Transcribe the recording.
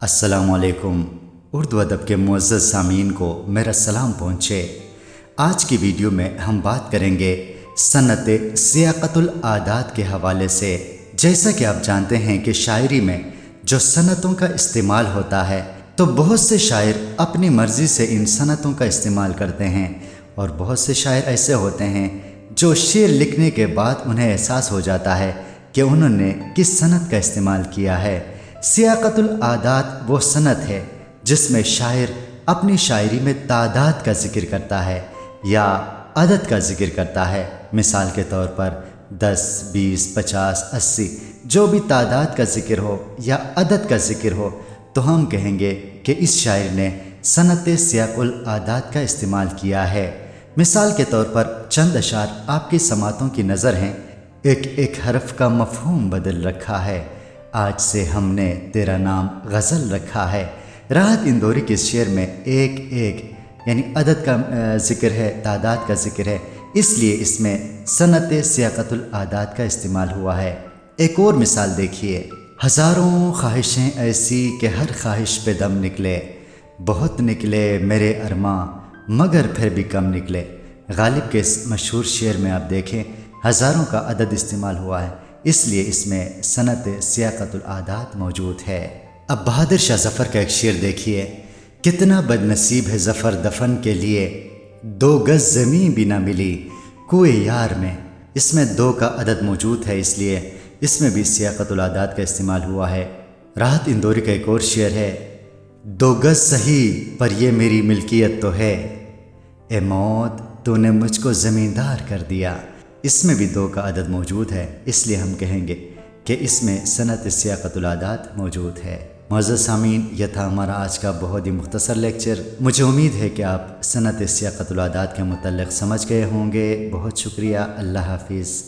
السلام علیکم۔ اردو ادب کے معزز سامعین کو میرا سلام پہنچے۔ آج کی ویڈیو میں ہم بات کریں گے صنعت سیاقت العادات کے حوالے سے۔ جیسا کہ آپ جانتے ہیں کہ شاعری میں جو صنعتوں کا استعمال ہوتا ہے تو بہت سے شاعر اپنی مرضی سے ان صنعتوں کا استعمال کرتے ہیں، اور بہت سے شاعر ایسے ہوتے ہیں جو شعر لکھنے کے بعد انہیں احساس ہو جاتا ہے کہ انہوں نے کس صنعت کا استعمال کیا ہے۔ سیاقت العادات وہ صنعت ہے جس میں شاعر اپنی شاعری میں تعداد کا ذکر کرتا ہے یا عدد کا ذکر کرتا ہے۔ مثال کے طور پر 10، 20، 50، 80 جو بھی تعداد کا ذکر ہو یا عدد کا ذکر ہو تو ہم کہیں گے کہ اس شاعر نے صنعت سیاق العادات کا استعمال کیا ہے۔ مثال کے طور پر چند اشعار آپ کی سماعتوں کی نظر ہیں۔ ایک ایک حرف کا مفہوم بدل رکھا ہے، آج سے ہم نے تیرا نام غزل رکھا ہے۔ راحت اندوری کے شعر میں ایک ایک یعنی عدد کا ذکر ہے، تعداد کا ذکر ہے، اس لیے اس میں صنعت سیاقت العادات کا استعمال ہوا ہے۔ ایک اور مثال دیکھیے، ہزاروں خواہشیں ایسی کہ ہر خواہش پہ دم نکلے، بہت نکلے میرے ارماں مگر پھر بھی کم نکلے۔ غالب کے اس مشہور شعر میں آپ دیکھیں ہزاروں کا عدد استعمال ہوا ہے، اس لیے اس میں صنعت سیاقت العادات موجود ہے۔ اب بہادر شاہ ظفر کا ایک شعر دیکھیے، کتنا بد نصیب ہے ظفر دفن کے لیے، 2 گز زمین بھی نہ ملی کوئے یار میں۔ اس میں 2 کا عدد موجود ہے، اس لیے اس میں بھی سیاقت العادات کا استعمال ہوا ہے۔ راحت اندوری کا ایک اور شعر ہے، 2 گز صحیح پر یہ میری ملکیت تو ہے، اے موت تو نے مجھ کو زمیندار کر دیا۔ اس میں بھی 2 کا عدد موجود ہے، اس لیے ہم کہیں گے کہ اس میں صنعت سیاقت العادات موجود ہے۔ معزز سامعین، یہ تھا ہمارا آج کا بہت ہی مختصر لیکچر۔ مجھے امید ہے کہ آپ صنعت سیاقت العادات کے متعلق سمجھ گئے ہوں گے۔ بہت شکریہ، اللہ حافظ۔